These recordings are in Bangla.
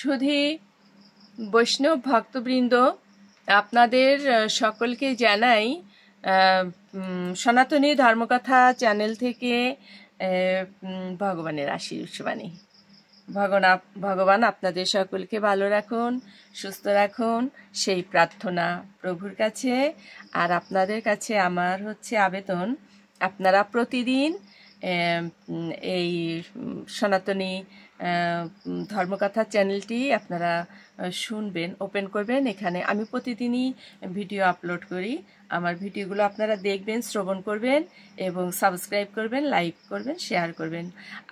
সুধী বৈষ্ণব ভক্তবৃন্দ, আপনাদের সকলকে জানাই সনাতনী ধর্মকথা চ্যানেল থেকে ভগবানের আশীর্বাণী। ভগবান আপনাদের সকলকে ভালো রাখুন, সুস্থ রাখুন, সেই প্রার্থনা প্রভুর কাছে। আর আপনাদের কাছে আমার আবেদন, আপনারা প্রতিদিন এই সনাতনী ধর্মকথা চ্যানেলটি আপনারা শুনবেন, ওপেন করবেন। এখানে আমি প্রতিদিনই ভিডিও আপলোড করি। আমার ভিডিওগুলো আপনারা দেখবেন, শ্রবণ করবেন এবং সাবস্ক্রাইব করবেন, লাইক করবেন, শেয়ার করবেন।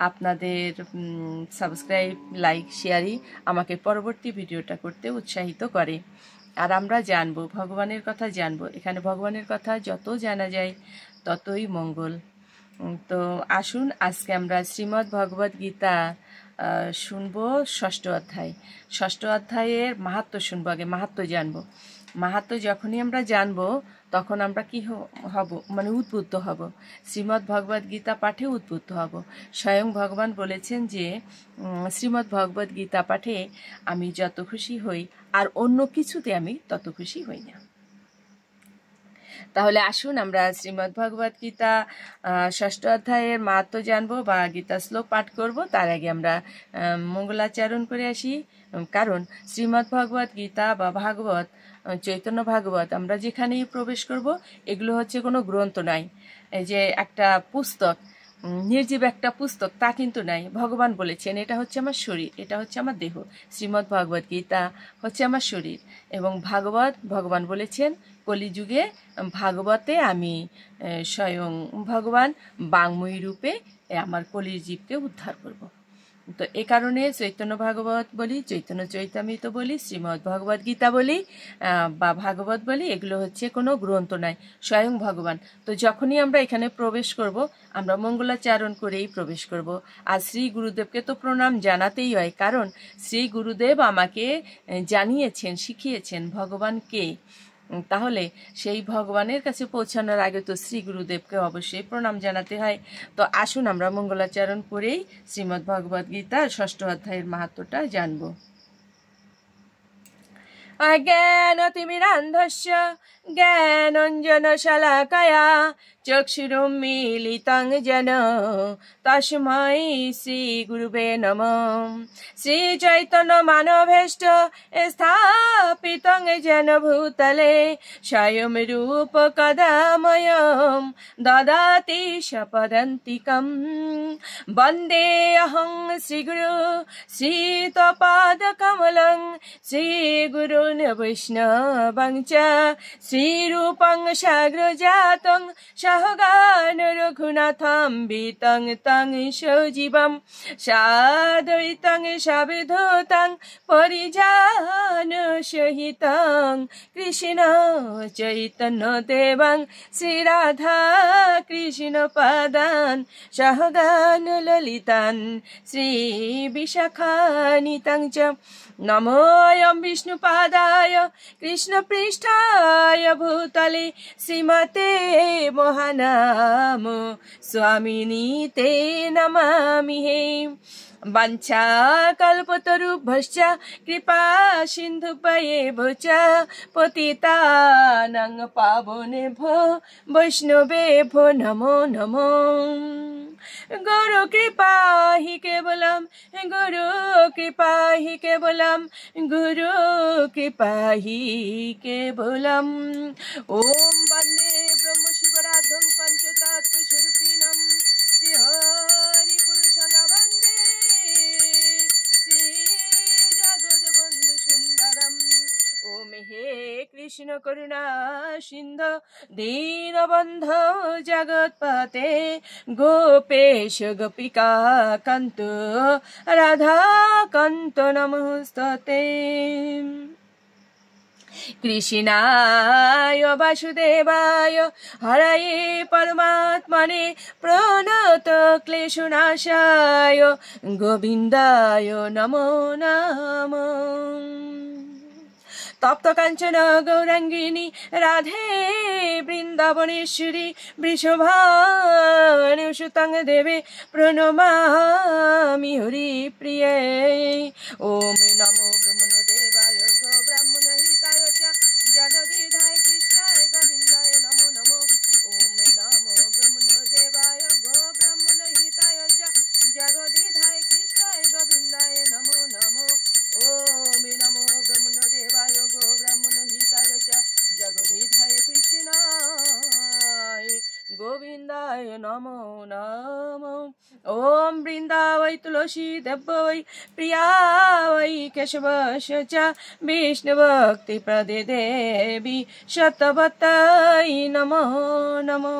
আপনাদের সাবস্ক্রাইব, লাইক, শেয়ারই আমাকে পরবর্তী ভিডিওটা করতে উৎসাহিত করে। আর আমরা জানবো, ভগবানের কথা জানবো। এখানে ভগবানের কথা যত জানা যায় ততই মঙ্গল। তো আসুন, আজকে আমরা শ্রীমদ্ ভগবদ গীতা শুনবো ষষ্ঠ অধ্যায়ের মাহাত্ম্য শুনবো। আগে মাহাত্ম্য জানবো। মাহাত্ম্য যখনই আমরা জানবো তখন আমরা কি হব, মানে উদ্বুদ্ধ হব, শ্রীমদ্ ভগবদ গীতা পাঠে উদ্বুদ্ধ হব। স্বয়ং ভগবান বলেছেন যে শ্রীমদ্ ভগবদ গীতা পাঠে আমি যত খুশি হই আর অন্য কিছুতে আমি তত খুশি হই না। তাহলে আসুন আমরা শ্রীমদ্ ভগবদ গীতা ষষ্ঠ অধ্যায়ের মাহাত্ম্য জানবো বা গীতা শ্লোক পাঠ করব। তার আগে আমরা মঙ্গলাচরণ করে আসি। কারণ শ্রীমদ্ ভগবদ গীতা বা ভাগবত, চৈতন্য ভাগবত আমরা যেখানেই প্রবেশ করব, এগুলো হচ্ছে কোনো গ্রন্থ নয়, এই যে একটা পুস্তক, নির্জীব একটা পুস্তক, তা কিন্তু নাই। ভগবান বলেছেন এটা হচ্ছে আমার শরীর, এটা হচ্ছে আমার দেহ। শ্রীমদ্ ভগবদ গীতা হচ্ছে আমার শরীর এবং ভগবান বলেছেন কলিযুগে ভাগবতে আমি স্বয়ং ভগবান বাংময়ী রূপে আমার কলির জীবকে উদ্ধার করব। তো এ কারণে চৈতন্য ভাগবত বলি, চৈতন্য চৈতামৃত বলি, শ্রীমদ্ ভগবদ গীতা বলি বা ভাগবত বলি, এগুলো হচ্ছে কোনো গ্রন্থ নয়, স্বয়ং ভগবান। তো যখনই আমরা এখানে প্রবেশ করব, আমরা মঙ্গলাচরণ করেই প্রবেশ করব। আর শ্রী গুরুদেবকে তো প্রণাম জানাতেই হয়, কারণ শ্রী গুরুদেব আমাকে জানিয়েছেন, শিখিয়েছেন ভগবান কে। তাহলে সেই ভগবানের কাছে পৌঁছানোর আগে তো শ্রী গুরুদেবকে অবশ্যই প্রণাম জানাতে হয়। তো আসুন আমরা মঙ্গলাচরণ করেই শ্রীমদ্ ভগবদ গীতার ষষ্ঠ অধ্যায়ের মাহাত্ম্যটা জানব। অজ্ঞানতিমিরান্ধস্য জ্ঞানাঞ্জনশলাকয়া চক্ষুरुन्मीलितं येन তস্मै শ্রীগুরুবে নমঃ। শ্রীচৈতন্যমানভীষ্ট স্থাপিतं येन ভূতলে স্বয়ং রূপকদা মह्यं দদাতি স্বপদান্তিকम्। বন্দেऽহং শ্রীগুরু শ্রীতপাদকমलं শ্রীগুরুन् বৈষ্ণবং চ শ্রীরূপং সাগ্রজাतं সহগণ রঘুনাথং বিতং তং সজীবং সাদ্বৈতং সাবধূতং পরিজন সহিতং কৃষ্ণ চৈতন্য দেবং শ্রীরাধা কৃষ্ণ পদান সহগণ ললিতান শ্রী বিশাখানিতং চ। নমোऽয়ং বিষ্ণুপাদায় কৃষ্ণপৃষ্ঠায় ভূতলে শ্রীমতে মহানাম স্বামিনী তে নমামি হে। বাঞ্ছাকল্পতরুভ্যশ্চ কৃপা সিন্ধুভ্যেব চ পতিতানাং পাবনেভ্যো বৈষ্ণবেভ্যো নমো নমো। গুরু কৃপা হি কেবলম, গুরু কৃপা হি কেবলম, গুরু কৃপা হি কেবলম। ওম বন্দে ব্রহ্ম শিবরাধং পঞ্চতত্ত্বস্বরূপিণম শ্রীহরি পুরুষং বন্দে শ্রী জগদ্বন্ধু সুন্দরম। ওম হে কৃষ্ণ করুণা সিন্ধু দীনবন্ধু জগৎপতে গোপেশ গোপিকা কান্ত রাধা কান্ত নমস্তুতে। কৃষ্ণায় বাসুদেবায় হরয়ে পরমাত্মনে প্রণত ক্লেশনাশায় গোবিন্দায় নমো নমঃ। তপ্ত কাঞ্চন গৌরাঙ্গিনী রাধে বৃন্দাবনেশ্বরী বৃষভানুসুতং দেবে প্রণমামি হরি প্রিয়ে। ওম নমো वै तुलसी देव्य वै प्रिया वै केशवस्य च विष्णुभक्तिप्रदे देवी शतवत्यै नमो नमो।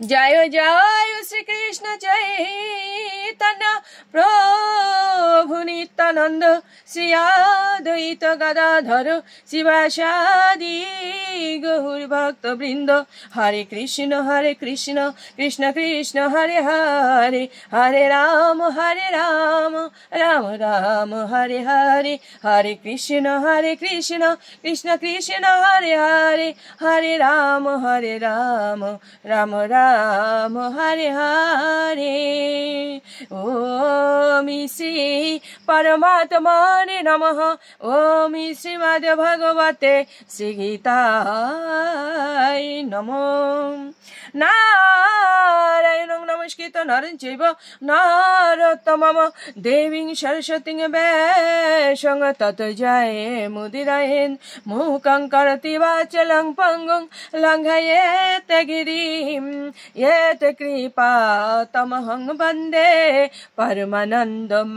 जय जय श्री कृष्ण चैतन्य प्रभु नित्यानंद श्री अद्वैत गदाधर शिवासादि गौर भक्त वृंद। हरे कृष्ण कृष्ण कृष्ण हरे हरे, हरे राम राम राम हरे हरे, हरे कृष्ण कृष्ण कृष्ण हरे हरे, हरे राम राम राम हरे हरे। ओम श्री परमात्मने नमः। ओम श्रीमद् भगवते श्री गीताय नमो। नारायणं नमस्कृत्य नरं चैव नरोत्तमं देवीं सरस्वतीं व्यासं ततो जयमुदीरयेत्। मूकं करोति वाचालं पङ्गुं लङ्घयेत् गिरिं यत् कृपातमहं वन्दे परमानन्दमाधवम्।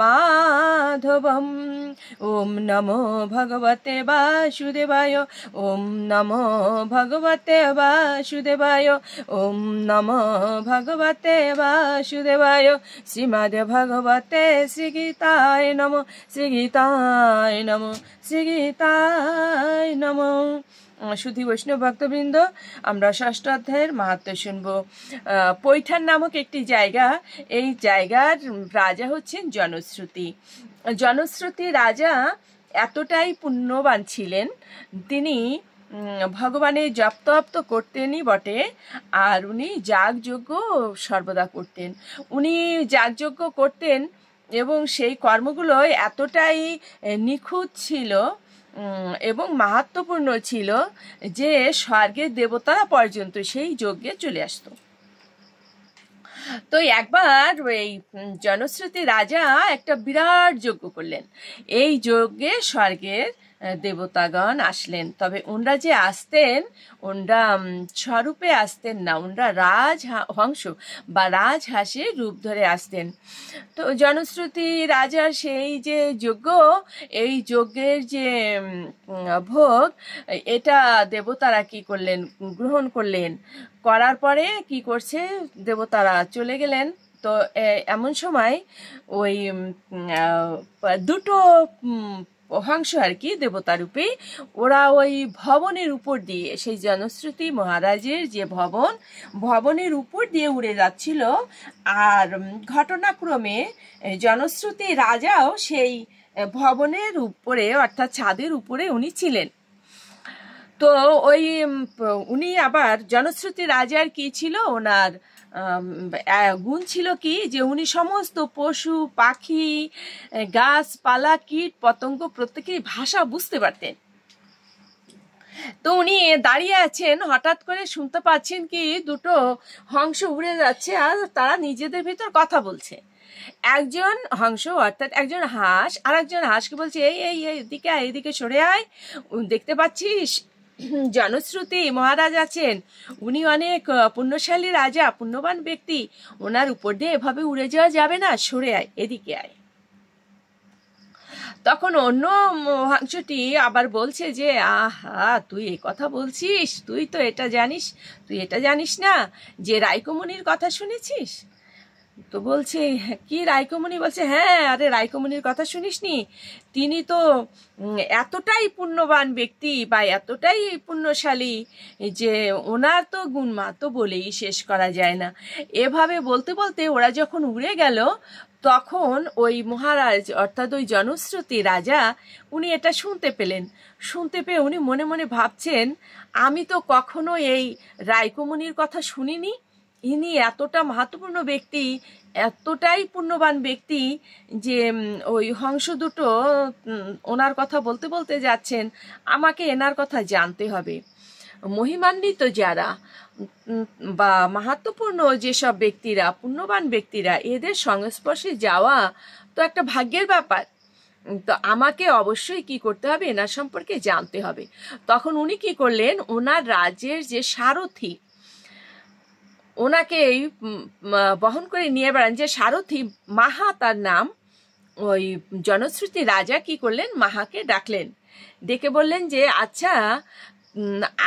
ॐ नमो भगवते वासुदेवाय, ॐ नमो भगवते वासुदेवाय, ॐ नमो भगवते वासुदेवाय। श्रीमद् भगवते श्रीगीताय नमो, श्रीगीताय नमो, श्रीगीताय नमो। সুধী বৈষ্ণব ভক্তবৃন্দ, আমরা ষষ্ঠ অধ্যায়ের মাহাত্ম্য শুনবো। পৈঠান নামক একটি জায়গা, এই জায়গার রাজা হচ্ছেন জনশ্রুতি। জনশ্রুতি রাজা এতটাই পুণ্যবান ছিলেন, তিনি ভগবানের জপ তপ তো করতেনই বটে, আর উনি যাগযজ্ঞ সর্বদা করতেন। উনি যাগযজ্ঞ করতেন এবং সেই কর্মগুলো এতটাই নিখুঁত ছিল এবং মাহাত্ম্যপূর্ণ ছিল যে স্বর্গের দেবতারা পর্যন্ত সেই যজ্ঞে চলে আসতো। তো একবার এই জনশ্রুতি রাজা একটা বিরাট যজ্ঞ করলেন। এই যজ্ঞে স্বর্গের দেবতাগণ আসলেন, তবে ওনরা যে আসতেন, ওনরা স্বরূপে আসতেন না, ওনরা রাজহংস বা রাজহাঁসের রূপ ধরে আসতেন। তো জনশ্রুতি রাজার সেই যে যজ্ঞ, এই যজ্ঞের যে ভোগ, এটা দেবতারা কি করলেন, গ্রহণ করলেন। করার পরে কি করছে, দেবতারা চলে গেলেন। তো এমন সময় ওই দুটো হংস আর কি দেবতারূপে, ওরা ওই ভবনের উপর দিয়ে, সেই জনশ্রুতি মহারাজের যে ভবনের উপর দিয়ে উড়ে যাচ্ছিল। আর ঘটনাক্রমে জনশ্রুতি রাজাও সেই ভবনের উপরে অর্থাৎ ছাদের উপরে উনি ছিলেন। তো ওই উনি আবার জনশ্রুতি রাজার কি ছিল, ওনার গুণ ছিল কি, যে উনি সমস্ত পশু পাখি গাছপালা কীট পতঙ্গ প্রত্যেকের ভাষা বুঝতে পারতেন। তো উনি দাঁড়িয়ে আছেন, হঠাৎ করে শুনতে পাচ্ছেন কি দুটো হংস উড়ে যাচ্ছে আর তারা নিজেদের ভিতর কথা বলছে। একজন হংস অর্থাৎ একজন হাঁস আর একজন হাঁসকে বলছে, এই এই এদিকে আয়, এদিকে সরে আয়, দেখতে পাচ্ছিস জনশ্রুতি মহারাজ আছেন, উনি অনেক পুণ্যশালী রাজা, পুণ্যবান ব্যক্তি, ওনার উপর দিয়ে এভাবে উড়ে যাওয়া যাবে না, সরে আয়, এদিকে আয়। তখন অন্য হংসটি আবার বলছে যে, আহা তুই এই কথা বলছিস, তুই তো এটা জানিস, তুই এটা জানিস না যে রাইকমুনির কথা শুনেছিস? তো বলছে, কি রাইকমুনি? বলছে, হ্যাঁ, আরে রাইকমুনির কথা শুনিসনি? তিনি তো এতটাই পুণ্যবান ব্যক্তি বা এতটাই পুণ্যশালী যে ওনার তো গুণমা তো বলেই শেষ করা যায় না। এভাবে বলতে বলতে ওরা যখন উড়ে গেল, তখন ওই মহারাজ অর্থাৎ ওই জনশ্রুতি রাজা উনি এটা শুনতে পেলেন। শুনতে পেয়ে উনি মনে মনে ভাবছেন, আমি তো কখনো এই রাইকমুনির কথা শুনিনি, ইনি এতটা মাহাত্ম্যপূর্ণ ব্যক্তি, এতটাই পুণ্যবান ব্যক্তি যে ওই হংস দুটো ওনার কথা বলতে বলতে যাচ্ছেন, আমাকে এনার কথা জানতে হবে। মহিমান্বিত যারা বা মাহাত্ম্যপূর্ণ যেসব ব্যক্তিরা, পুণ্যবান ব্যক্তিরা, এদের সংস্পর্শে যাওয়া তো একটা ভাগ্যের ব্যাপার। তো আমাকে অবশ্যই কি করতে হবে, এনার সম্পর্কে জানতে হবে। তখন উনি কি করলেন, ওনার রাজ্যের যে সারথি, ওনাকেই বহন করে নিয়ে বেড়ান, যে সারথি মাহা তার নাম। ওই জনশ্রুতি রাজা কি করলেন, মাহাকে ডাকলেন, ডেকে বললেন যে আচ্ছা,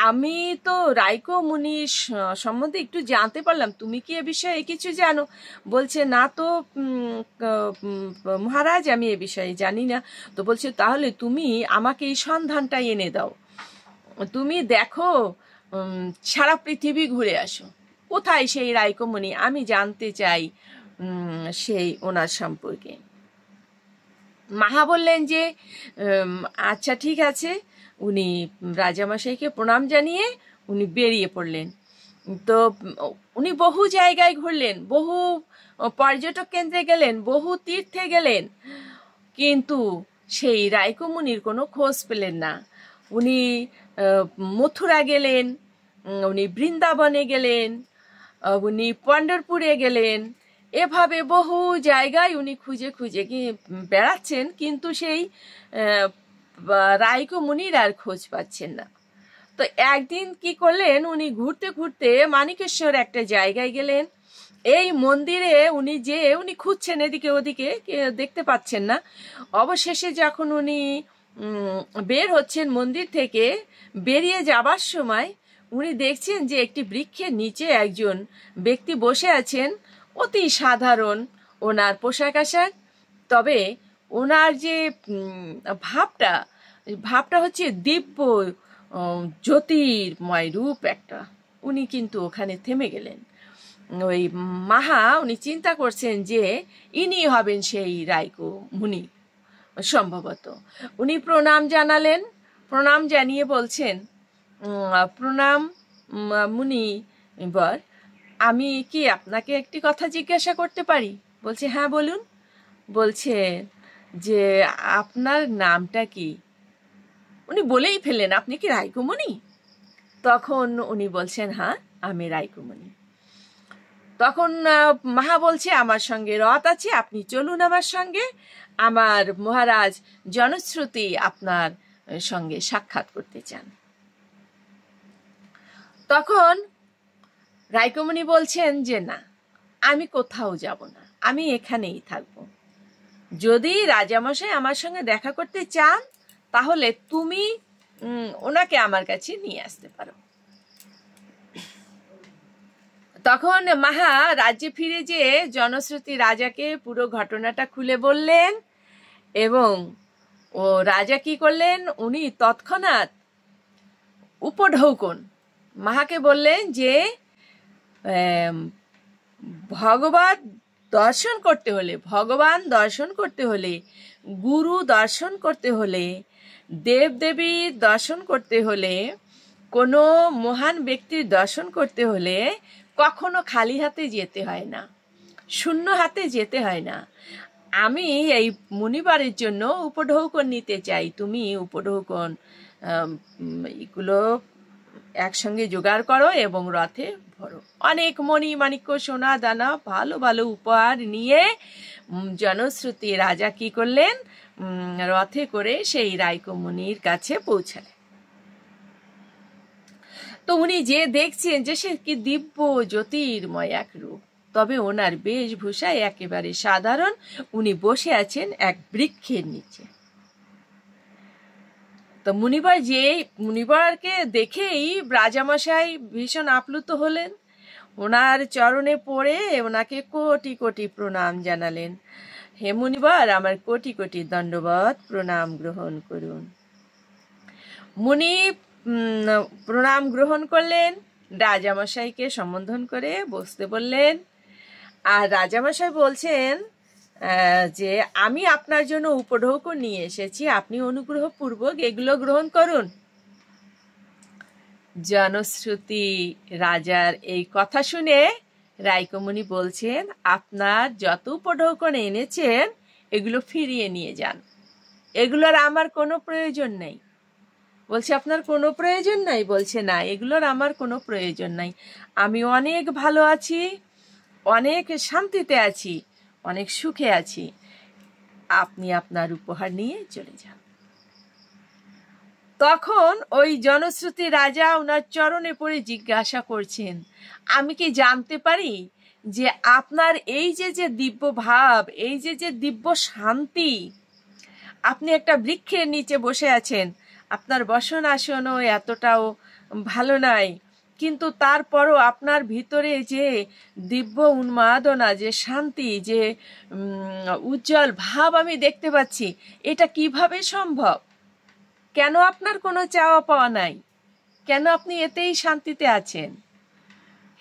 আমি তো রাইকো মুনি সম্বন্ধে একটু জানতে পারলাম, তুমি কি এ বিষয়ে কিছু জানো? বলছে না তো মহারাজ, আমি এ বিষয়ে জানি না। তো বলছে তাহলে তুমি আমাকে এই সন্ধানটা এনে দাও, তুমি দেখো, সারা পৃথিবী ঘুরে আসো, কোথায় সেই রাইকো মুনি, আমি জানতে চাই সেই ওনার সম্পর্কে। মাহা বললেন যে আচ্ছা ঠিক আছে। উনি রাজামশাইকে প্রণাম জানিয়ে উনি বেরিয়ে পড়লেন। তো উনি বহু জায়গায় ঘুরলেন, বহু পর্যটক কেন্দ্রে গেলেন, বহু তীর্থে গেলেন, কিন্তু সেই রাইকো মুনির কোনো খোঁজ পেলেন না। উনি মথুরা গেলেন, উনি বৃন্দাবনে গেলেন, উনি পণ্ঢরপুরে গেলেন, এভাবে বহু জায়গায় উনি খুঁজে খুঁজে বেড়াচ্ছেন, কিন্তু সেই রাইকো মুনির আর খোঁজ পাচ্ছেন না। তো একদিন কি করলেন, উনি ঘুরতে ঘুরতে মানিকেশ্বর একটা জায়গায় গেলেন। এই মন্দিরে উনি খুঁজছেন এদিকে ওদিকে, দেখতে পাচ্ছেন না। অবশেষে যখন উনি বের হচ্ছেন মন্দির থেকে, বেরিয়ে যাবার সময় উনি দেখছেন যে একটি বৃক্ষের নিচে একজন ব্যক্তি বসে আছেন, অতি সাধারণ ওনার পোশাক আশাক, তবে ওনার যে ভাবটা হচ্ছে দিব্য জ্যোতির্ময় রূপ একটা। উনি কিন্তু ওখানে থেমে গেলেন। ওই মাহা উনি চিন্তা করছেন যে ইনি হবেন সেই রাইকো মুনি সম্ভবত। উনি প্রণাম জানালেন, প্রণাম জানিয়ে বলছেন, প্রণাম মুনি বর, আমি কি আপনাকে একটি কথা জিজ্ঞাসা করতে পারি? বলছে হ্যাঁ বলুন। বলছে যে আপনার নামটা কি? উনি বলেই ফেললেন আপনি কি রাইকো মুনি? তখন উনি বলছেন হ্যাঁ, আমি রাইকো মুনি। তখন মাহা বলছে আমার সঙ্গে রথ আছে, আপনি চলুন আমার সঙ্গে, আমার মহারাজ জনশ্রুতি আপনার সঙ্গে সাক্ষাৎ করতে চান। তখন রাইকো মুনি বলছেন যে না, আমি কোথাও যাব না, আমি এখানেই থাকব। যদি রাজামশাই আমার সঙ্গে দেখা করতে চান তাহলে তুমি ওনাকে আমার কাছে নিয়ে আসতে পারো। তখন মাহা রাজ্যে ফিরে যেয়ে জনশ্রুতি রাজাকে পুরো ঘটনাটা খুলে বললেন, এবং ও রাজা কি করলেন, উনি তৎক্ষণাৎ উপঢৌকন মাহাকে বললেন যে ভগবান দর্শন করতে হলে, গুরু দর্শন করতে হলে, দেবদেবীর দর্শন করতে হলে, কোনো মহান ব্যক্তির দর্শন করতে হলে কখনো খালি হাতে যেতে হয় না, শূন্য হাতে যেতে হয় না। আমি এই মুনিবারের জন্য উপঢৌকন নিতে চাই, তুমি উপঢৌকন এগুলো একসঙ্গে জোগাড় করো এবং রথে ভরো। অনেক মণি মাণিক্য সোনা দানা ভালো ভালো উপহার নিয়ে জনশ্রুতি রাজা কি করলেন, রথে করে সেই রাইকো মুনির কাছে পৌঁছালেন। তো উনি যে দেখছেন যে সে কি দিব্য জ্যোতির্ময় এক রূপ, তবে ওনার বেশভূষা একেবারে সাধারণ। উনি বসে আছেন এক বৃক্ষের নিচে। তো মুনিবারকে দেখেই রাজামশাই ভীষণ আপ্লুত হলেন, ওনার চরণে পড়ে ওনাকে কোটি কোটি প্রণাম জানালেন। হে মুনিবার, আমার কোটি কোটি দণ্ডবত প্রণাম গ্রহণ করুন। মুনি প্রণাম গ্রহণ করলেন, রাজামশাইকে সম্বোধন করে বসতে বললেন। আর রাজামশাই বলছেন যে আমি আপনার জন্য উপঢৌকন নিয়ে এসেছি, আপনি অনুগ্রহপূর্বক এগুলো গ্রহণ করুন। জনশ্রুতি রাজার এই কথা শুনে রাইকো মুনি বলছেন, আপনার যত উপঢৌকন এনেছেন এগুলো ফিরিয়ে নিয়ে যান, এগুলোর আমার কোনো প্রয়োজন নেই। বলছে আপনার কোনো প্রয়োজন নাই? বলছে না, এগুলোর আমার কোনো প্রয়োজন নাই, আমি অনেক ভালো আছি, অনেক শান্তিতে আছি, অনেক সুখে আছি, আপনি আপনার উপহার নিয়ে চলে যান। তখন ওই জনশ্রুতি রাজা ওনার চরণে পড়ে জিজ্ঞাসা করছেন, আমি কি জানতে পারি যে আপনার এই যে যে দিব্য ভাব, এই যে যে দিব্য শান্তি, আপনি একটা বৃক্ষের নিচে বসে আছেন, আপনার বসন আসনও এতটাও ভালো নাই, কিন্তু তারপরও আপনার ভিতরে যে দিব্য উন্মাদনা, যে শান্তি, যে উজ্জ্বল ভাব আমি দেখতে পাচ্ছি, এটা কিভাবে সম্ভব? কেন আপনার কোনো চাওয়া পাওয়া নাই? কেন আপনি এতেই শান্তিতে আছেন?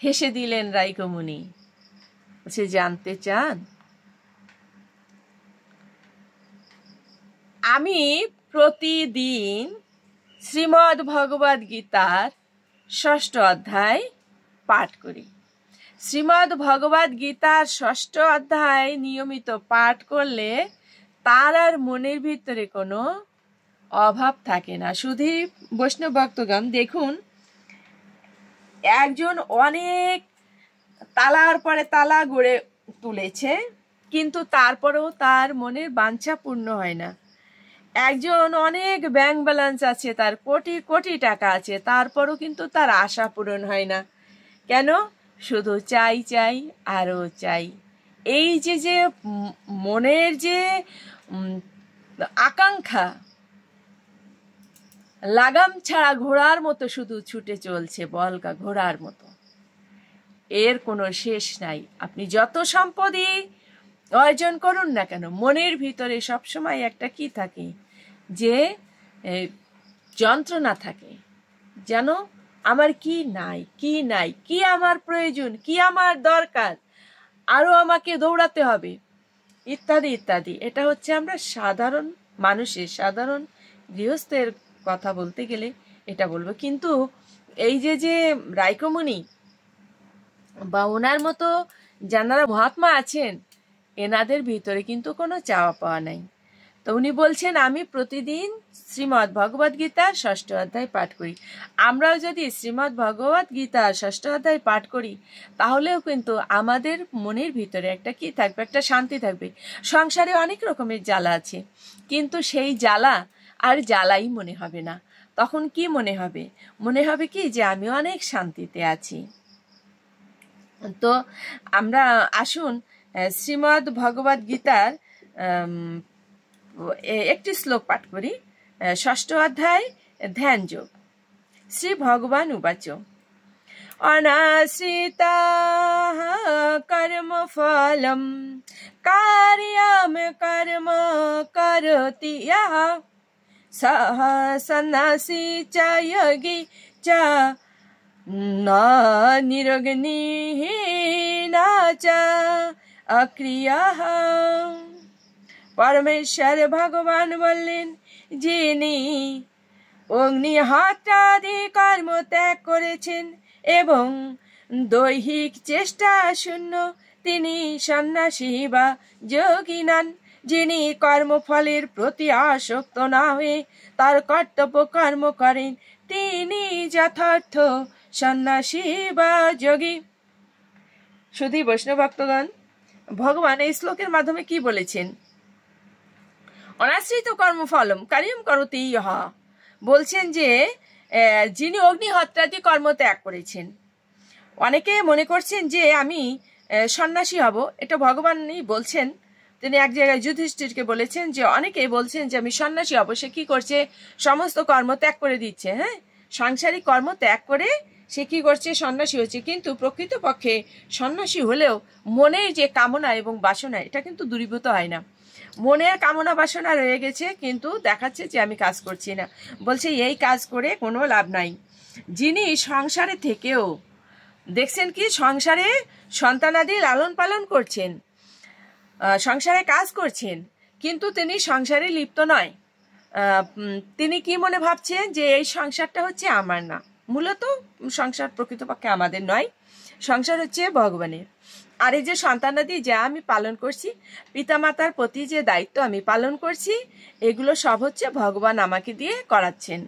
হেসে দিলেন রাইকমুনি। সে জানতে চান? আমি প্রতিদিন শ্রীমদ্ ভগবদ গীতার ৬ষ্ঠ অধ্যায় পাঠ করি। শ্রীমদ্ ভগবদ গীতার ৬ষ্ঠ অধ্যায় নিয়মিত পাঠ করলে তার আর মনের ভিতরে কোনো অভাব থাকে না। শুধু বৈষ্ণব ভক্তগণ দেখুন, একজন অনেক তালার পরে তালা গড়ে তুলেছে, কিন্তু তারপরেও তার মনের বাঞ্ছা পূর্ণ হয় না। একজন অনেক ব্যাংক ব্যালেন্স আছে, তার কোটি কোটি টাকা আছে, তারপরও কিন্তু তার আশা পূরণ হয় না। কেন? শুধু চাই চাই আরও চাই। এই যে যে মনের যে আকাঙ্ক্ষা লাগাম ছাড়া ঘোড়ার মতো শুধু ছুটে চলছে, বলকা ঘোড়ার মতো, এর কোনো শেষ নাই। আপনি যত সম্পদই অর্জন করুন না কেন, মনের ভিতরে সবসময় একটা কি থাকে, যে যন্ত্রণা থাকে, যেন আমার কি নাই, কি নাই, কি আমার প্রয়োজন, কি আমার দরকার, আরও আমাকে দৌড়াতে হবে, ইত্যাদি ইত্যাদি। এটা হচ্ছে আমরা সাধারণ মানুষের, সাধারণ গৃহস্থের কথা বলতে গেলে এটা বলবো। কিন্তু এই যে যে রাইকমুনি বা ওনার মতো যারা মহাত্মা আছেন, এনাদের ভিতরে কিন্তু কোনো চাওয়া পাওয়া নাই। তো উনি বলছেন, আমি প্রতিদিন শ্রীমদ্ ভগবদ গীতার ৬ষ্ঠ অধ্যায় পাঠ করি। আমরাও যদি শ্রীমদ্ ভগবদ গীতার ৬ষ্ঠ অধ্যায় পাঠ করি, তাহলেও কিন্তু আমাদের মনের ভিতরে একটা কি থাকবে, একটা শান্তি থাকবে। সংসারে অনেক রকমের জ্বালা আছে, কিন্তু সেই জ্বালা আর জ্বালাই মনে হবে না। তখন কি মনে হবে? মনে হবে কি, যে আমি অনেক শান্তিতে আছি। তো আমরা আসুন শ্রীমদ্ ভগবদ গীতার একটি শ্লোক পাঠ করি। ৬ষ্ঠ অধ্যায় ধ্যান যোগ। শ্রী ভগবান উবাচ, অনাশ্রিতা কর্ম ফলম কার্যম কর্ম করতি ইয়ঃ সঃ সন্ন্যাসী চ যোগী চ না নিরগ্নিঃ না চ অক্রিয়ঃ। পরমেশ্বর ভগবান বললেন, যিনি অগ্নিহোত্রাদি কর্ম ত্যাগ করেছেন এবং দৈহিক চেষ্টা শূন্য, তিনি সন্ন্যাসী বা যোগী নন। যিনি কর্মফলের প্রতি আসক্ত না হয়ে তার কর্তব্য কর্ম করেন, তিনি যথার্থ সন্ন্যাসী বা যোগী। শুধু বৈষ্ণব ভক্তগণ, ভগবান এই শ্লোকের মাধ্যমে কি বলেছেন? অনাশ্রিত কর্মফলম কার্যম করতি ইয়ঃ, বলছেন যে যিনি অগ্নিহোত্রাদি কর্ম ত্যাগ করেছেন। অনেকে মনে করছেন যে আমি সন্ন্যাসী হব, এটা ভগবানই বলছেন। তিনি এক জায়গায় যুধিষ্ঠিরকে বলেছেন যে অনেকেই বলছেন যে আমি সন্ন্যাসী হব, সে কি করছে? সমস্ত কর্ম ত্যাগ করে দিচ্ছে, হ্যাঁ, সাংসারিক কর্ম ত্যাগ করে সে কি করছে? সন্ন্যাসী হচ্ছে। কিন্তু প্রকৃতপক্ষে সন্ন্যাসী হলেও মনের যে কামনা এবং বাসনা, এটা কিন্তু দূরীভূত হয় না। মনের কামনা বাসনা রয়ে গেছে, কিন্তু দেখাচ্ছে যে আমি কাজ করছি না। বলছে এই কাজ করে কোনো লাভ নাই। যিনি সংসারে থেকেও দেখছেন কি, সংসারে সন্তানাদি লালন পালন করছেন, সংসারে কাজ করছেন, কিন্তু তিনি সংসারে লিপ্ত নয়। তিনি কি মনে ভাবছেন যে এই সংসারটা হচ্ছে আমার না। মূলত সংসার প্রকৃতপক্ষে আমাদের নয়, সংসার হচ্ছে ভগবানের। আর এই যে সন্তানাদি যা আমি পালন করছি, পিতামাতার প্রতি যে দায়িত্ব আমি পালন করছি, এগুলো সব হচ্ছে ভগবান আমাকে দিয়ে করাচ্ছেন।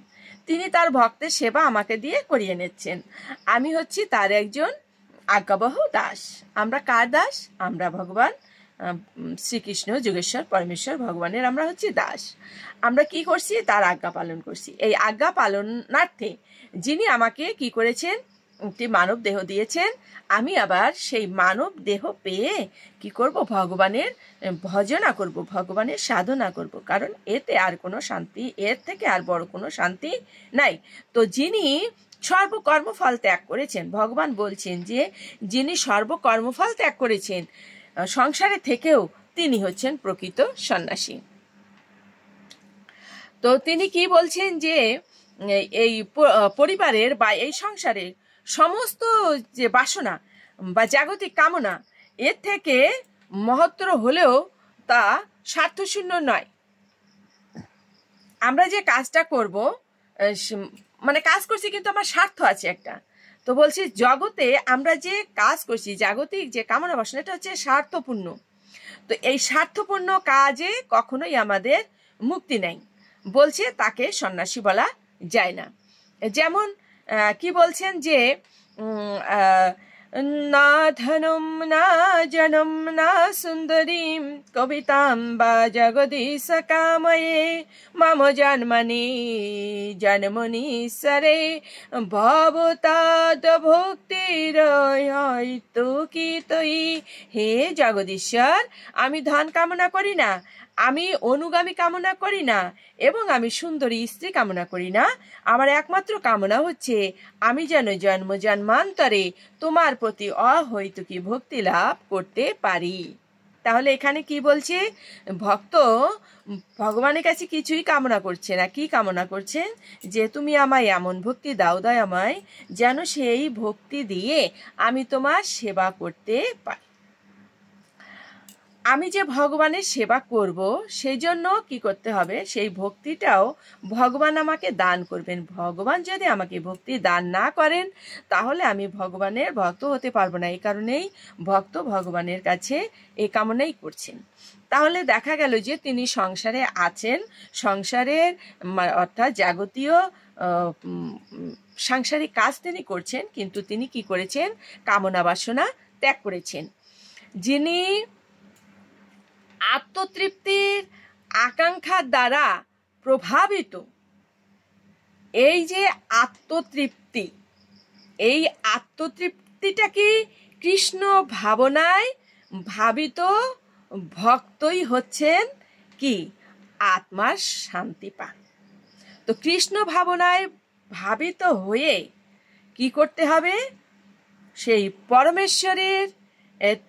তিনি তার ভক্তের সেবা আমাকে দিয়ে করিয়ে নিচ্ছেন। আমি হচ্ছি তার একজন আজ্ঞাবহ দাস। আমরা কার দাস? আমরা ভগবান শ্রীকৃষ্ণ যোগেশ্বর পরমেশ্বর ভগবানের আমরা হচ্ছি দাস। আমরা কি করছি? তার আজ্ঞা পালন করছি। এই আজ্ঞা পালনার্থে যিনি আমাকে কি করেছেন? একটি মানব দেহ দিয়েছেন। আমি আবার সেই মানব দেহ পেয়ে কি করব? ভগবানের ভজনা করব, ভগবানের সাধনা করব। কারণ এতে আর কোনো শান্তি, এর থেকে আর বড় কোনো শান্তি নাই। তো যিনি সর্বকর্মফল ত্যাগ করেছেন, ভগবান বলছেন যে যিনি সর্বকর্মফল ত্যাগ করেছেন সংসারে থেকেও তিনি হচ্ছেন প্রকৃত সন্ন্যাসী। তো তিনি কি বলছেন? যে এই পরিবারের বা এই সংসারের সমস্ত যে বাসনা বা জাগতিক কামনা এর থেকে মহত্তর হলেও তা স্বার্থশূন্য নয়। আমরা যে কাজটা করব, মানে কাজ করছি কিন্তু আমার স্বার্থ আছে একটা। তো বলছি জগতে আমরা যে কাজ করছি, জাগতিক যে কামনা বাসনা, এটা হচ্ছে স্বার্থপূর্ণ। তো এই স্বার্থপূর্ণ কাজে কখনোই আমাদের মুক্তি নেই। বলছে তাকে সন্ন্যাসী বলা যায় না। যেমন কি বলছেন? যে না ধনম না জনম না সুন্দরীম কবিতাম বা জগদীশ কাময়ে মম জন্মনি জন্মনি সরে ভবতাদ ভক্তির তো কি তৈ। হে জগদীশ্বর, আমি ধন কামনা করি না, আমি অনুগামী কামনা করি না, এবং আমি সুন্দরী স্ত্রী কামনা করি না। আমার একমাত্র কামনা হচ্ছে আমি যেন জন্ম জন্মান্তরে তোমার প্রতি অহৈতুকী ভক্তি লাভ করতে পারি। তাহলে এখানে কি বলছে? ভক্ত ভগবানের কাছে কিছুই কামনা করছে না। কি কামনা করছেন? যে তুমি আমায় এমন ভক্তি দাও দয়াময়, যেন সেই ভক্তি দিয়ে আমি তোমার সেবা করতে পারি। আমি যে ভগবানের সেবা করব, সেই জন্য কি করতে হবে? সেই ভক্তিটাও ভগবান আমাকে দান করবেন। ভগবান যদি আমাকে ভক্তি দান না করেন, তাহলে আমি ভগবানের ভক্ত হতে পারবো না। এই কারণেই ভক্ত ভগবানের কাছে এই কামনাই করছেন। তাহলে দেখা গেল যে তিনি সংসারে আছেন, সংসারের অর্থাৎ জাগতীয় সাংসারিক কাজ তিনি করছেন, কিন্তু তিনি কি করেছেন? কামনা বাসনা ত্যাগ করেছেন। যিনি আত্মতৃপ্তির আকাঙ্ক্ষার দ্বারা প্রভাবিত, এই যে আত্মতৃপ্তি, এই আত্মতৃপ্তিটা কি কৃষ্ণ ভাবনায় ভাবিত ভক্তই হচ্ছেন কি আত্মার শান্তি পান। তো কৃষ্ণ ভাবনায় ভাবিত হয়ে কি করতে হবে? সেই পরমেশ্বরের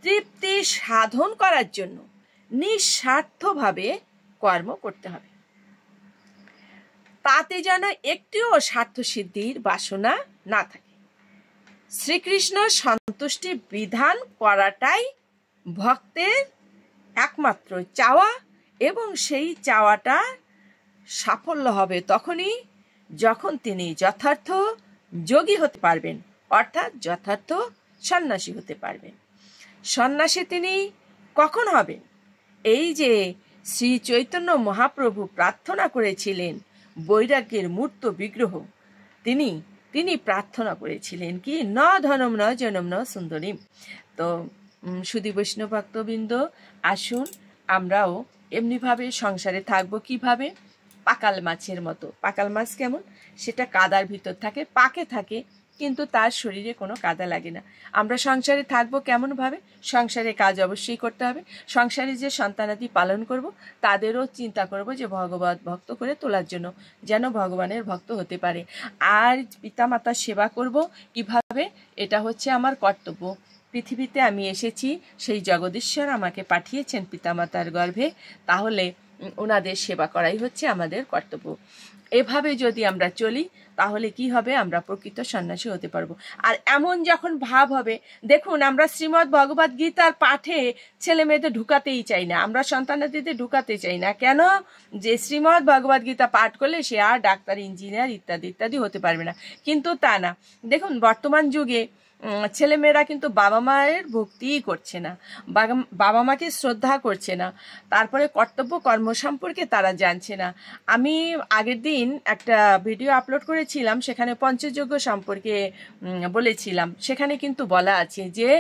তৃপ্তি সাধন করার জন্য নিঃস্বার্থভাবে কর্ম করতে হবে। তাতে যেন একটিও স্বার্থ সিদ্ধির বাসনা না থাকে। শ্রীকৃষ্ণ সন্তুষ্টি বিধান করাটাই ভক্তের একমাত্র চাওয়া, এবং সেই চাওয়াটা সাফল্য হবে তখনই যখন তিনি যথার্থ যোগী হতে পারবেন, অর্থাৎ যথার্থ সন্ন্যাসী হতে পারবেন। সন্ন্যাসী তিনি কখন হবেন? এই যে শ্রী চৈতন্য মহাপ্রভু প্রার্থনা করেছিলেন বৈরাগ্যের মূর্ত বিগ্রহ, তিনি প্রার্থনা করেছিলেন কি? ন ধনম ন জনম ন সুন্দরীম। তো সুধী বৈষ্ণব ভক্তবৃন্দ, আসুন আমরাও এমনিভাবে সংসারে থাকবো। কিভাবে? পাকাল মাছের মতো। পাকাল মাছ কেমন? সেটা কাদার ভিতর থাকে, পাকে থাকে, কিন্তু তার শরীরে কোনো কাদা লাগে না। আমরা সংসারে থাকবো কেমনভাবে? সংসারে কাজ অবশ্যই করতে হবে। সংসারে যে সন্তানাদি পালন করব, তাদেরও চিন্তা করব যে ভগবত ভক্ত করে তোলার জন্য, যেন ভগবানের ভক্ত হতে পারে। আর পিতামাতার সেবা করব কিভাবে? এটা হচ্ছে আমার কর্তব্য। পৃথিবীতে আমি এসেছি, সেই জগদীশ্বর আমাকে পাঠিয়েছেন পিতামাতার গর্ভে, তাহলে ওনাদের সেবা করাই হচ্ছে আমাদের কর্তব্য। এভাবে যদি আমরা চলি, তাহলে কি হবে? আমরা প্রকৃত সন্ন্যাসী হতে পারবো। আর এমন যখন ভাব হবে, দেখুন আমরা শ্রীমদ্ ভগবদ গীতার পাঠে ছেলে মেয়েদের ঢুকাতেই চাই না, আমরা সন্তানাদিদের ঢুকাতে চাই না। কেন? যে শ্রীমদ্ ভগবদ গীতা পাঠ করলে সে আর ডাক্তার, ইঞ্জিনিয়ার ইত্যাদি ইত্যাদি হতে পারবে না। কিন্তু তা না। দেখুন বর্তমান যুগে ছেলেমেয়েরা কিন্তু বাবা মায়ের ভক্তিই করছে না, বাবা মাকে শ্রদ্ধা করছে না, তারপরে কর্তব্য কর্ম সম্পর্কে তারা জানছে না। আমি আগের দিন একটা ভিডিও আপলোড করেছিলাম, সেখানে পঞ্চযজ্ঞ সম্পর্কে বলেছিলাম। সেখানে কিন্তু বলা আছে যে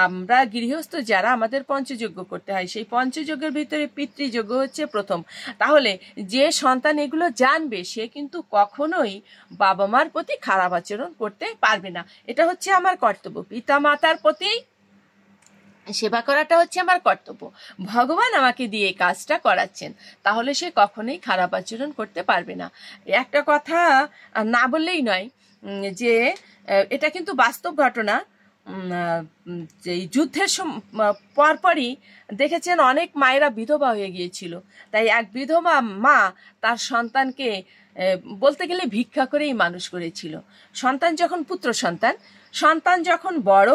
আমরা গৃহস্থ যারা, আমাদের পঞ্চযজ্ঞ করতে হয়। সেই পঞ্চযজ্ঞের ভিতরে পিতৃযজ্ঞ হচ্ছে প্রথম। তাহলে যে সন্তান এগুলো জানবে সে কিন্তু কখনোই বাবা মার প্রতি খারাপ আচরণ করতে পারবে না। এটা হচ্ছে আমার কর্তব্য, পিতা মাতার প্রতি সেবা করাটা হচ্ছে আমার কর্তব্য। ভগবান আমাকে দিয়ে এই কাজটা করাচ্ছেন, তাহলে সে কখনোই খারাপ আচরণ করতে পারবে না। একটা কথা না বললেই নয়, যে এটা কিন্তু বাস্তব ঘটনা। যে যুদ্ধের পরপরই দেখেছেন অনেক মায়েরা বিধবা হয়ে গিয়েছিল। তাই এক বিধবা মা তার সন্তানকে বলতে গেলে ভিক্ষা করেই মানুষ করেছিল। সন্তান যখন পুত্র সন্তান যখন বড়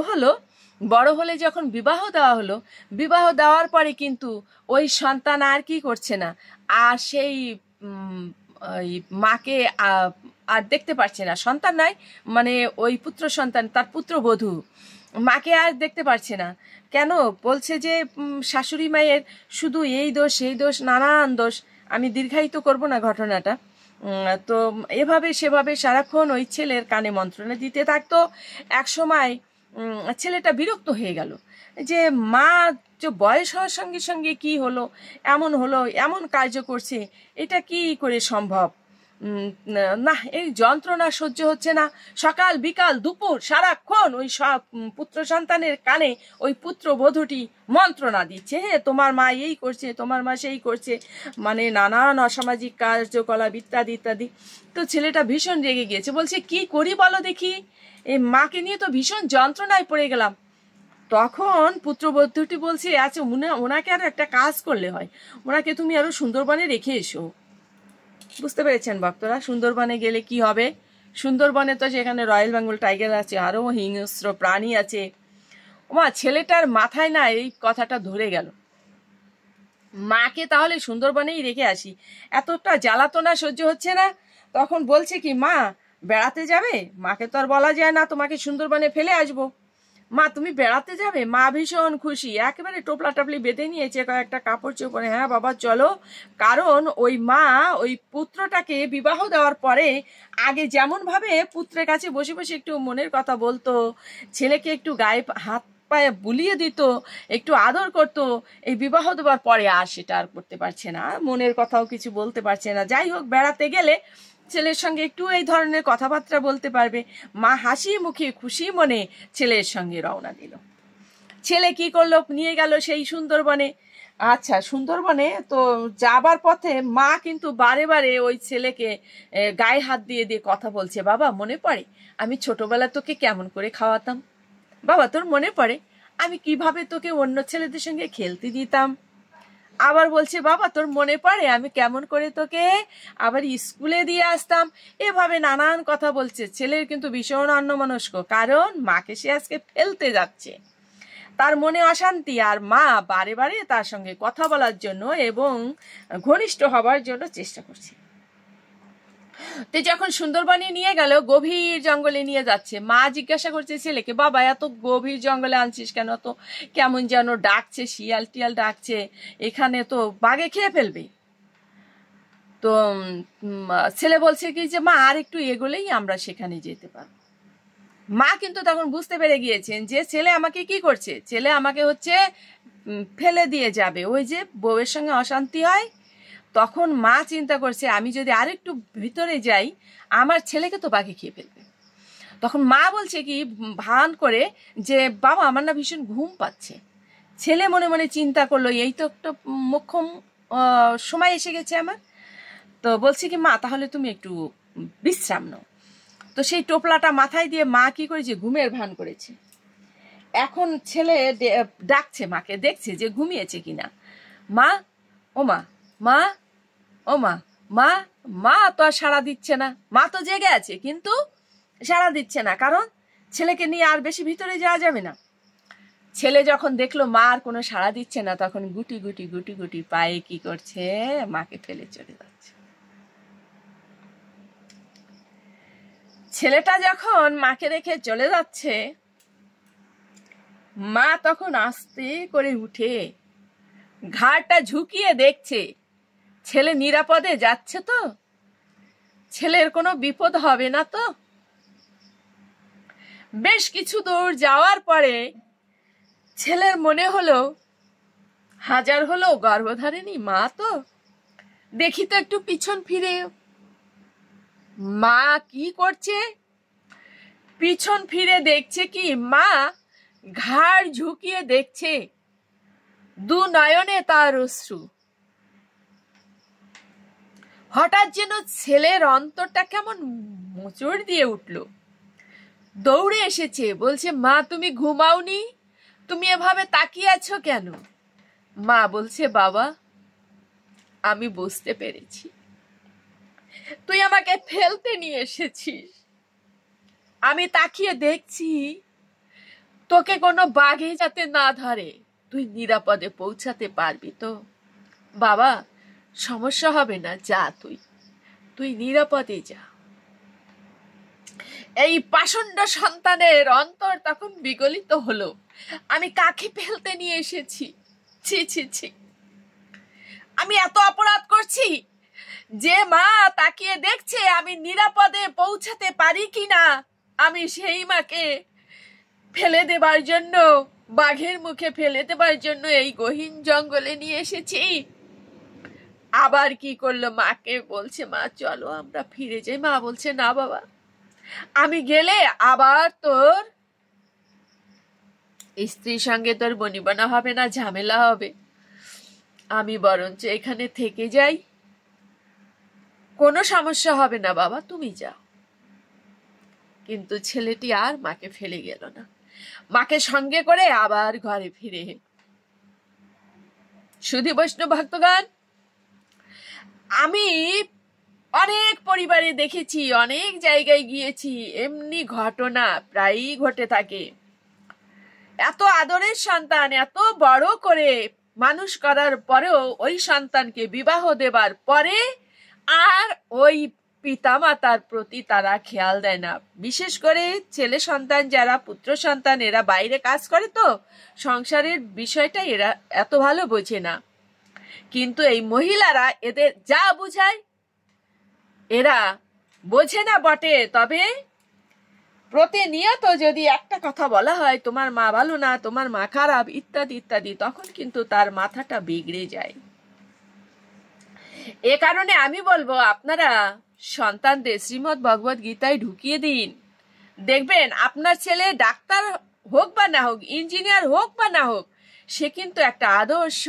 হলে যখন বিবাহ দেওয়া হলো, বিবাহ দেওয়ার পরে কিন্তু ওই সন্তান আর কি করছে না, আর সেই ওই মাকে আর দেখতে পারছে না। সন্তান নয়, মানে ওই পুত্র সন্তান, তার পুত্রবধূ মাকে আর দেখতে পারছে না। কেন? বলছে যে শাশুড়ি মায়ের শুধু এই দোষ সেই দোষ, নানান দোষ। আমি দীর্ঘায়িত করব না ঘটনাটা। তো এভাবে সেভাবে সারাক্ষণ ওই ছেলের কানে মন্ত্রণা দিতে থাকতো। এক সময় ছেলেটা বিরক্ত হয়ে গেল যে মা যে বয়স হওয়ার সঙ্গে সঙ্গে কি হলো, এমন কার্য করছে, এটা কি করে সম্ভব? না, এই যন্ত্রণা সহ্য হচ্ছে না। সকাল বিকাল দুপুর সারাক্ষণ ওই সব পুত্র সন্তানের কানে ওই পুত্রবধূটি মন্ত্রণা দিচ্ছে, হ্যাঁ তোমার মা এই করছে, তোমার মা সেই করছে, মানে নানান অসামাজিক কার্যকলাপ ইত্যাদি ইত্যাদি। তো ছেলেটা ভীষণ রেগে গিয়েছে, বলছে কি করি বলো দেখি, এই মাকে নিয়ে তো ভীষণ যন্ত্রণায় পড়ে গেলাম। তখন পুত্রবধূটি বলছে, আচ্ছা ওনাকে আরো একটা কাজ করলে হয়, ওনাকে তুমি আরো সুন্দরবনে রেখে এসো। বুঝতে পেরেছেন ভক্তরা? সুন্দরবনে গেলে কি হবে? সুন্দরবনে তো সেখানে রয়্যাল বেঙ্গল টাইগার আছে, আরো হিংস্র প্রাণী আছে। ওমা, ছেলেটার মাথায় না এই কথাটা ধরে গেল, মাকে তাহলে সুন্দরবনেই রেখে আসি, এতটা জ্বালাতনা সহ্য হচ্ছে না। তখন বলছে কি, মা বেড়াতে যাবে? মাকে তো আর বলা যায় না তোমাকে সুন্দরবনে ফেলে আসবো। মা তুমি বেড়াতে যাবে? মা ভীষণ খুশি, একেবারে টোপলা টাপলি বেঁধে নিয়েছে, কয়েকটা কাপড় চোপড়ে, হ্যাঁ বাবা চলো। কারণ ওই মা ওই পুত্রটাকে বিবাহ দেওয়ার পরে আগে যেমন ভাবে পুত্রের কাছে বসে বসে একটু মনের কথা বলতো, ছেলেকে একটু গায়ে হাত পায়ে বুলিয়ে দিত, একটু আদর করতো, এই বিবাহ দেওয়ার পরে আর সেটা আর করতে পারছে না, মনের কথাও কিছু বলতে পারছে না। যাই হোক, বেড়াতে গেলে ছেলের সঙ্গে একটু এই ধরনের কথাবার্তা বলতে পারবে। মা হাসি মুখে খুশি মনে ছেলের সঙ্গে রওনা দিল। ছেলে কি করলো, নিয়ে গেল সেই সুন্দরবনে। আচ্ছা, সুন্দরবনে তো যাবার পথে মা কিন্তু বারে বারে ওই ছেলেকে গায়ে হাত দিয়ে দিয়ে কথা বলছে, বাবা মনে পড়ে আমি ছোটবেলা তোকে কেমন করে খাওয়াতাম? বাবা তোর মনে পড়ে আমি কিভাবে তোকে অন্য ছেলেদের সঙ্গে খেলতে দিতাম? আবার বলছে, বাবা তোর মনে পড়ে আমি কেমন করে তোকে আবার স্কুলে দিয়ে আসতাম? এভাবে নানান কথা বলছে। ছেলের কিন্তু ভীষণ অন্যমনস্ক, কারণ মাকে সে আজকে ফেলতে যাচ্ছে। তার মনে অশান্তি, আর মা বারে বারে তার সঙ্গে কথা বলার জন্য এবং ঘনিষ্ঠ হবার জন্য চেষ্টা করছে। তো যখন সুন্দরবনে নিয়ে গেল, গভীর জঙ্গলে নিয়ে যাচ্ছে, মা জিজ্ঞাসা করছে ছেলেকে, বাবা এত গভীর জঙ্গলে আনছিস কেন? তো কেমন যেন ডাকছে, শিয়াল টিয়াল ডাকছে, এখানে তো বাঘে খেয়ে ফেলবে। তো ছেলে বলছে কি যে মা আর একটু এগোলেই আমরা সেখানে যেতে পারবো। মা কিন্তু তখন বুঝতে পেরে গিয়েছেন যে ছেলে আমাকে কি করছে, ছেলে আমাকে হচ্ছে ফেলে দিয়ে যাবে। ওই যে বউয়ের সঙ্গে অশান্তি হয়, তখন মা চিন্তা করছে আমি যদি আরেকটু ভিতরে যাই আমার ছেলেকে তো বাঘে খেয়ে ফেলবে। তখন মা বলছে কি ভান করে যে বাবা আমার না ভীষণ ঘুম পাচ্ছে। ছেলে মনে মনে চিন্তা করলো এই তো একটা মোক্ষম সময় এসে গেছে আমার। তো বলছে কি মা তাহলে তুমি একটু বিশ্রাম নাও। তো সেই টোপলাটা মাথায় দিয়ে মা কি করেছে, ঘুমের ভান করেছে। এখন ছেলে ডাকছে মাকে, দেখছে যে ঘুমিয়েছে কিনা। মা, ও মা, মা, ও মা, মা। মা তো আর সাড়া দিচ্ছে না, মা তো জেগে আছে কিন্তু সাড়া দিচ্ছে না, কারণ ছেলেকে নিয়ে আর বেশি ভিতরে যাওয়া যাবে না। ছেলে যখন দেখলো মা আর কোনো সাড়া দিচ্ছে না, তখন গুটি গুটি গুটি গুটি পায়ে কি করছে, মাকে ফেলে চলে যাচ্ছে। ছেলেটা যখন মাকে রেখে চলে যাচ্ছে, মা তখন আস্তে করে উঠে ঘাড়টা ঝুঁকিয়ে দেখছে ছেলে নিরাপদে যাচ্ছে তো, ছেলের কোনো বিপদ হবে না তো। বেশ কিছু দূর যাওয়ার পরে ছেলের মনে হলো হাজার হলো গর্ভধারিণী মা তো, দেখি তো একটু পিছন ফিরে। মা কি করছে? পিছন ফিরে দেখছে কি মা ঘাড় ঝুঁকিয়ে দেখছে, দু নয়নে তার অশ্রু। হঠাৎ যেন ছেলের অন্তরটা কেমন মোচড় দিয়ে উঠল। দৌড়ে এসেছে, বলছে মা তুমি ঘুমাওনি, তুমি এভাবে তাকিয়ে আছো কেন? মা বলছে বাবা আমি বুঝতে পেরেছি তুই আমাকে ফেলতে নিয়ে এসেছিস, আমি তাকিয়ে দেখছি তোকে কোনো বাঘে যাতে না ধরে, তুই নিরাপদে পৌঁছাতে পারবি তো? বাবা সমস্যা হবে না, যা তুই নিরাপদে যা। এই পাষণ্ড সন্তানের অন্তর তখন বিগলিত হলো, আমি কাকে ফেলতে নিয়ে এসেছি, ছি ছি ছি, আমি এত অপরাধ করছি যে মা তাকিয়ে দেখছে আমি নিরাপদে পৌঁছাতে পারি কিনা, আমি সেই মাকে ফেলে দেবার জন্য, বাঘের মুখে ফেলে দেবার জন্য এই গহীন জঙ্গলে নিয়ে এসেছি। আবার কি করলো, মাকে বলছে মা চলো আমরা ফিরে যাই। মা বলছে না বাবা, আমি গেলে আবার তোর স্ত্রীর সঙ্গে তোর বনিবনা হবে না, ঝামেলা হবে, আমি বরঞ্চ এখানে থেকে যাই, কোনো সমস্যা হবে না বাবা তুমি যাও। কিন্তু ছেলেটি আর মাকে ফেলে গেল না, মাকে সঙ্গে করে আবার ঘরে ফিরে। শুধু বৈষ্ণব ভক্তগণ, আমি অনেক পরিবারে দেখেছি, অনেক জায়গায় গিয়েছি, এমনি ঘটনা প্রায়ই ঘটে থাকে। এত আদরের সন্তান এত বড় করে মানুষ করার পরেও ওই সন্তানকে বিবাহ দেবার পরে আর ওই পিতামাতার প্রতি তারা খেয়াল দেয় না। বিশেষ করে ছেলে সন্তান যারা, পুত্র সন্তান, এরা বাইরে কাজ করে তো সংসারের বিষয়টা এরা এত ভালো বোঝে না। কিন্তু এই মহিলারা এদের যা বুঝায় এরা বোঝে না বটে, তবে প্রতিনিয়ত যদি একটা কথা বলা হয় তোমার মা ভালো না, তোমার মা খারাপ, ইত্যাদি ইত্যাদি, তখন কিন্তু তার মাথাটা বিগড়ে যায়। এ কারণে আমি বলবো আপনারা সন্তানদের শ্রীমদ্ ভগবত গীতায় ঢুকিয়ে দিন, দেখবেন আপনার ছেলে ডাক্তার হোক বা না হোক, ইঞ্জিনিয়ার হোক বা না হোক, সে কিন্তু একটা আদর্শ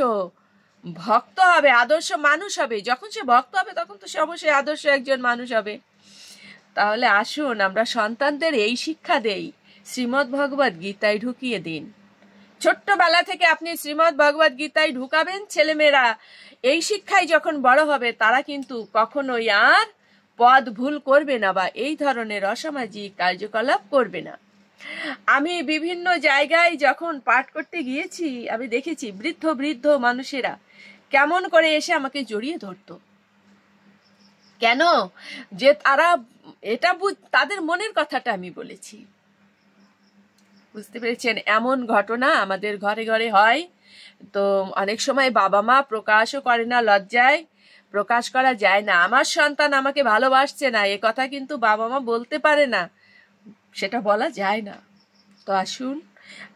ভক্ত হবে, আদর্শ মানুষ হবে। যখন সে ভক্ত হবে তখন তো সে অবশ্যই আদর্শ একজন মানুষ হবে। তাহলে আসুন আমরা সন্তানদের এই শিক্ষা দেই, শ্রীমদ্ ভগবত গীতায় ঢুকিয়ে দিন। ছোট্টবেলা থেকে আপনি শ্রীমদ্ ভগবত গীতায় ঢুকাবেন, ছেলেমেয়েরা এই শিক্ষায় যখন বড় হবে তারা কিন্তু কখনোই আর পথ ভুল করবে না বা এই ধরনের অসামাজিক কার্যকলাপ করবে না। আমি বিভিন্ন জায়গায় যখন পাঠ করতে গিয়েছি আমি দেখেছি বৃদ্ধ বৃদ্ধ মানুষেরা কেমন করে এসে আমাকে জড়িয়ে ধরতো। কেন? যে তারা এটা তাদের মনের কথাটা আমি বলেছি। বুঝতে পেরেছেন? এমন ঘটনা আমাদের ঘরে ঘরে হয়। তো অনেক সময় বাবা মা প্রকাশও করে না, লজ্জায় প্রকাশ করা যায় না। আমার সন্তান আমাকে ভালোবাসছে না এ কথা কিন্তু বাবা মা বলতে পারে না, সেটা বলা যায় না। তো আসুন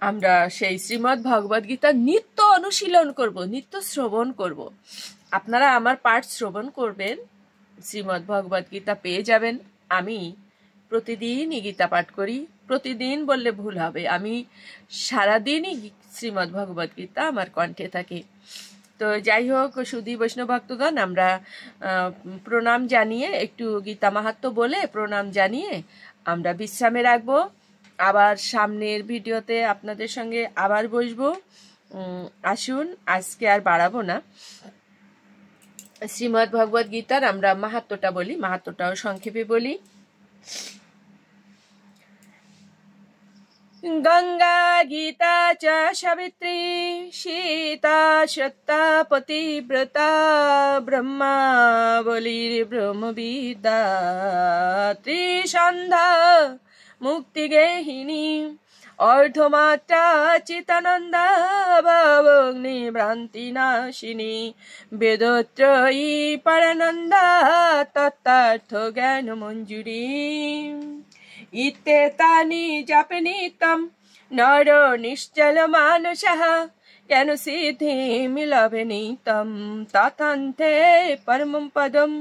আমরা সেই শ্রীমদ্ ভগবদ গীতা নিত্য অনুশীলন করব, নিত্য শ্রবণ করব। আপনারা আমার পাঠ শ্রবণ করবেন, শ্রীমদ্ ভগবদ গীতা পেয়ে যাবেন। আমি প্রতিদিনই গীতা পাঠ করি, প্রতিদিন বললে ভুল হবে, আমি সারাদিনই শ্রীমদ্ ভগবদ গীতা আমার কণ্ঠে থাকে। তো যাই হোক সুধী বৈষ্ণব ভক্তগণ, আমরা প্রণাম জানিয়ে, একটু গীতা মাহাত্ম্য বলে প্রণাম জানিয়ে আমরা বিশ্রামে রাখবো। আবার সামনের ভিডিওতে আপনাদের সঙ্গে আবার বসবো। আসুন আজকে আর বাড়াবো না, শ্রীমদ্ ভগবদ গীতার আমরা মাহাত্ম্যটা বলি, মাহাত্ম্যটাও সংক্ষেপে বলি। গঙ্গা গীতা চ সাবিত্রী সীতা সত্তা পতিব্রতা ব্রহ্মা বলির ব্রহ্মবিদ্যা ত্রিসন্ধ্যা মুক্তি গেহিনী অর্ধমাত্রা চিতানন্দা ভবগ্নি ভ্রান্তি নাশিনী বেদত্রয়ী পরানন্দা তত্ত্বার্থ জ্ঞান মঞ্জুরি ইত্যে তানি জপে নিত্যম নর নিশ্চল মানসঃ কেন সিদ্ধি মিলবে নিতম তথান্তে পরমম পদম।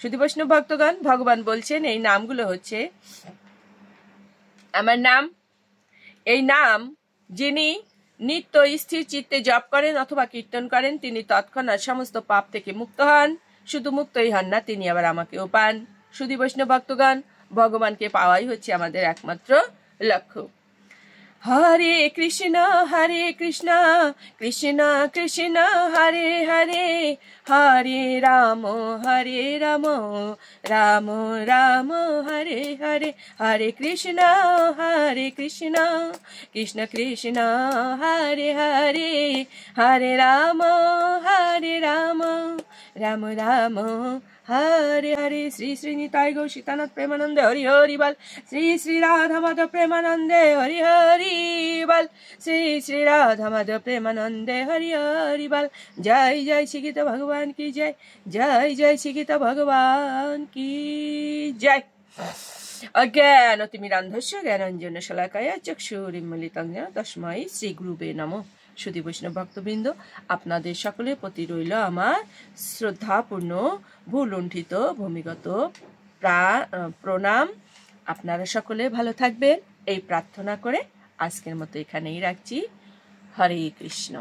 শুধু বৈষ্ণব ভক্তগণ, ভগবান বলছেন এই নামগুলো হচ্ছে আমার নাম। এই নাম যিনি নিত্য স্থির চিত্তে জপ করেন অথবা কীর্তন করেন তিনি তৎক্ষণাৎ সমস্ত পাপ থেকে মুক্ত হন। শুধু মুক্তই হন না, তিনি আবার আমাকেও পান। শুধু বৈষ্ণব ভক্তগণ, ভগবানকে পাওয়াই হচ্ছে আমাদের একমাত্র লক্ষ্য। হরে কৃষ্ণ কৃষ্ণ কৃষ্ণ হরে হরে, হরে রাম রাম রাম হরে হরে, হরে কৃষ্ণ কৃষ্ণ কৃষ্ণ হরে হরে, হরে রাম রাম রাম হরে হরে। শ্রী শ্রী নিতাই গৌর সীতানাথ প্রেমানন্দে হরি হরি বল। শ্রী শ্রী রাধা মাধব প্রেমানন্দে হরি হরি বল। শ্রী শ্রী রাধা মাধব প্রেমানন্দে হরি হরি বল। জয় জয় শ্রী গীতা ভগবান কি জয়, জয় জয় শ্রী গীতা ভগবান কি জয়। অজ্ঞানতিমিরান্ধস্য জ্ঞানাঞ্জন শলাকায় চক্ষুরিন্মিলিতং যেন তস্मै শ্রী গুরুবে নমঃ। সুধী বৈষ্ণব ভক্তবৃন্দ, আপনাদের সকলের প্রতি রইল আমার শ্রদ্ধাপূর্ণ ভুলুণ্ঠিত ভূমিগত প্রণাম। আপনারা সকলে ভালো থাকবেন এই প্রার্থনা করে আজকের মতো এখানেই রাখছি। হরে কৃষ্ণ।